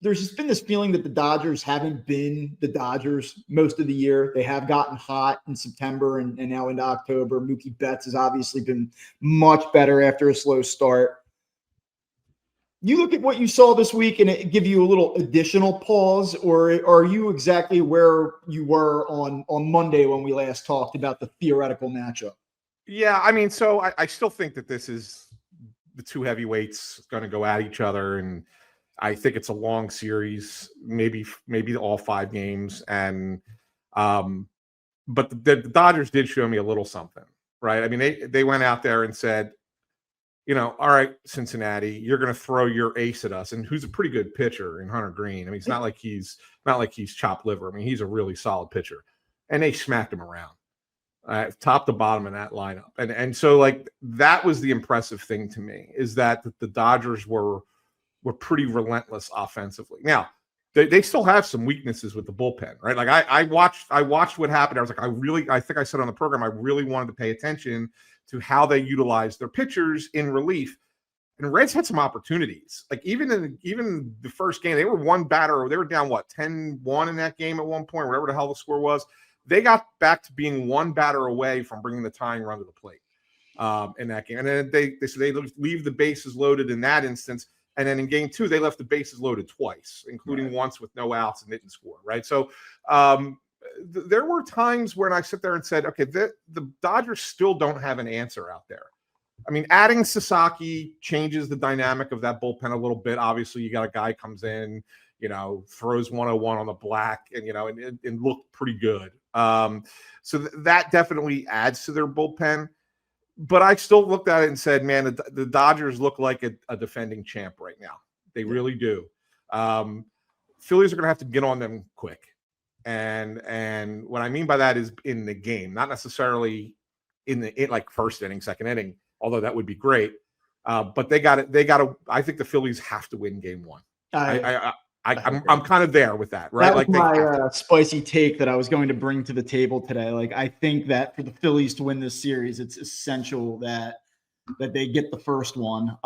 there's just been this feeling that the Dodgers haven't been the Dodgers most of the year. They have gotten hot in September and now into October. Mookie Betts has obviously been much better after a slow start. You look at what you saw this week and it give you a little additional pause, or are you exactly where you were on Monday when we last talked about the theoretical matchup? Yeah, I mean, so I still think that this is the two heavyweights going to go at each other, and I think it's a long series, maybe all 5 games, and but the Dodgers did show me a little something, right? I mean, they went out there and said, all right, Cincinnati, you're going to throw your ace at us, and who's a pretty good pitcher in Hunter Green. I mean, it's not like he's chopped liver. I mean, he's a really solid pitcher, and they smacked him around, top to bottom in that lineup, and so like that was the impressive thing to me, is that the Dodgers were pretty relentless offensively. Now, they still have some weaknesses with the bullpen, right? Like I watched what happened. I was like, I think I said on the program, I really wanted to pay attention to how they utilize their pitchers in relief. And Reds had some opportunities. Like even the first game, they were one batter. They were down 10-1 in that game at one point, whatever the hell the score was. They got back to being one batter away from bringing the tying run to the plate in that game. And then they leave the bases loaded in that instance. And then in game 2, they left the bases loaded twice, including once with no outs and didn't score, right? So there were times when I sit there and said, okay, the Dodgers still don't have an answer out there. I mean, adding Sasaki changes the dynamic of that bullpen a little bit. Obviously, you got a guy comes in, throws 101 on the black and, and looked pretty good. So that definitely adds to their bullpen. But I still looked at it and said, man, the Dodgers look like a defending champ right now. They really do. Phillies are going to have to get on them quick. And what I mean by that is in the game, not necessarily in like first inning, second inning, although that would be great. But they got to, I think the Phillies have to win game 1. I'm kind of there with that, right? That was my spicy take that I was going to bring to the table today. Like, I think that for the Phillies to win this series, it's essential that they get the first one.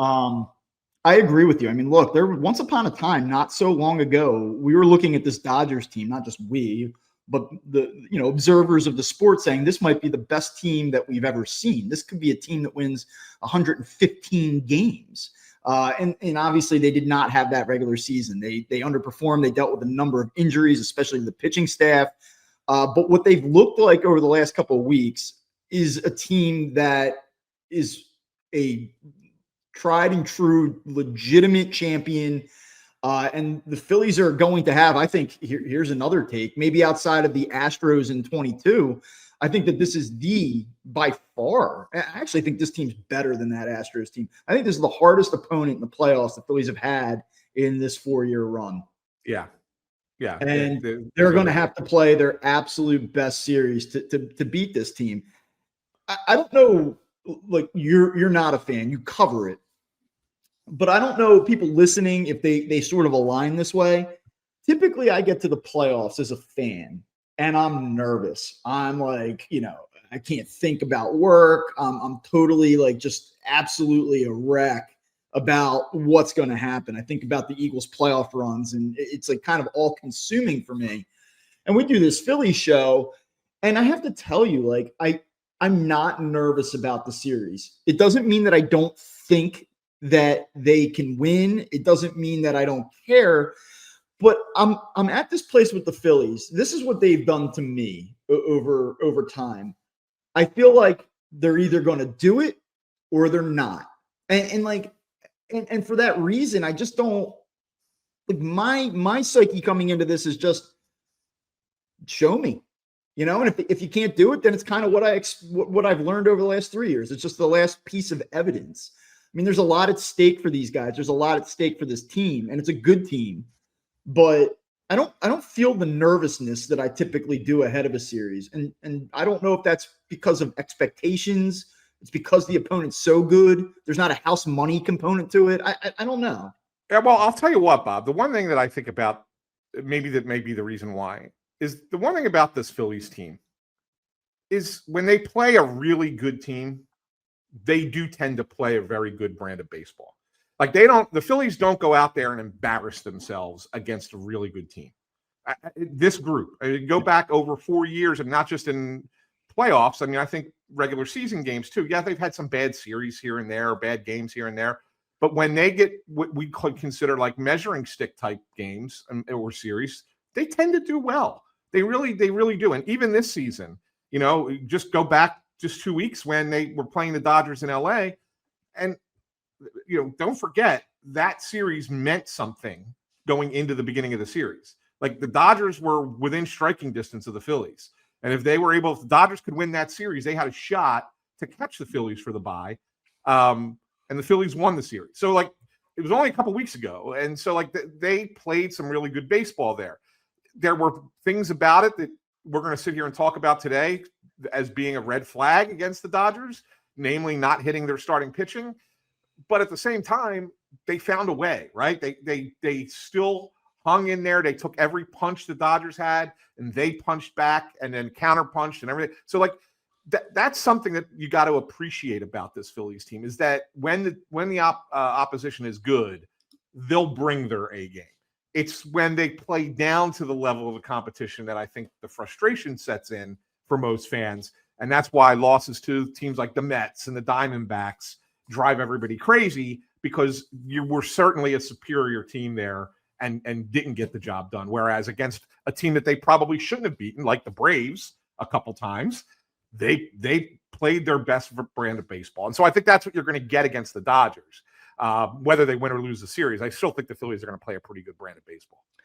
I agree with you. I mean, look, once upon a time, not so long ago, we were looking at this Dodgers team, not just we, but the observers of the sport, saying this might be the best team that we've ever seen. This could be a team that wins 115 games. And obviously they did not have that regular season. They underperformed. They dealt with a number of injuries, especially the pitching staff. But what they've looked like over the last couple of weeks is a team that is a tried and true legitimate champion. And the Phillies are going to have, I think, here's another take, maybe outside of the Astros in 22, I think that this is by far, I actually think this team's better than that Astros team. I think this is the hardest opponent in the playoffs the Phillies have had in this 4-year run. Yeah. Yeah. And they're going to have to play their absolute best series to beat this team. I don't know, like you're not a fan, you cover it, but I don't know people listening if they sort of align this way. Typically I get to the playoffs as a fan and I'm nervous. I'm like, I can't think about work. I'm totally like just absolutely a wreck about what's going to happen. I think about the Eagles playoff runs and it's like kind of all consuming for me. And we do this Philly show and I have to tell you, like, I'm not nervous about the series. It doesn't mean that I don't think that they can win. It doesn't mean that I don't care. But I'm at this place with the Phillies. This is what they've done to me over time. I feel like they're either going to do it or they're not. And for that reason, I just don't like my psyche coming into this is just show me, and if you can't do it, then it's kind of what I've learned over the last 3 years. It's just the last piece of evidence. I mean, there's a lot at stake for these guys. There's a lot at stake for this team, and it's a good team. But I don't feel the nervousness that I typically do ahead of a series. And I don't know if that's because of expectations. It's because the opponent's so good. There's not a house money component to it. I don't know. Yeah, well, I'll tell you what, Bob. The one thing that I think about, maybe that may be the reason why, is the one thing about this Phillies team is when they play a really good team, they do tend to play a very good brand of baseball. Like the Phillies don't go out there and embarrass themselves against a really good team. This group, go back over 4 years, and not just in playoffs. I mean, I think regular season games too. Yeah, they've had some bad series here and there, or bad games here and there. But when they get what we could consider like measuring stick type games or series, they tend to do well. They really do. And even this season, just go back just 2 weeks when they were playing the Dodgers in LA, and don't forget that series meant something going into the beginning of the series. Like the Dodgers were within striking distance of the Phillies. And if the Dodgers could win that series, they had a shot to catch the Phillies for the bye. And the Phillies won the series. So like, it was only a couple weeks ago. And so like they played some really good baseball there. There were things about it that we're going to sit here and talk about today as being a red flag against the Dodgers, namely not hitting their starting pitching. But at the same time, they found a way, right? They still hung in there. They took every punch the Dodgers had, and they punched back and then counterpunched and everything. So like that's something that you got to appreciate about this Phillies team, is that when the opposition is good, they'll bring their A game. It's when they play down to the level of the competition that I think the frustration sets in for most fans. And that's why losses to teams like the Mets and the Diamondbacks drive everybody crazy, because you were certainly a superior team there and didn't get the job done. Whereas against a team that they probably shouldn't have beaten, like the Braves a couple times, they played their best brand of baseball. And so I think that's what you're going to get against the Dodgers. Whether they win or lose the series, I still think the Phillies are going to play a pretty good brand of baseball.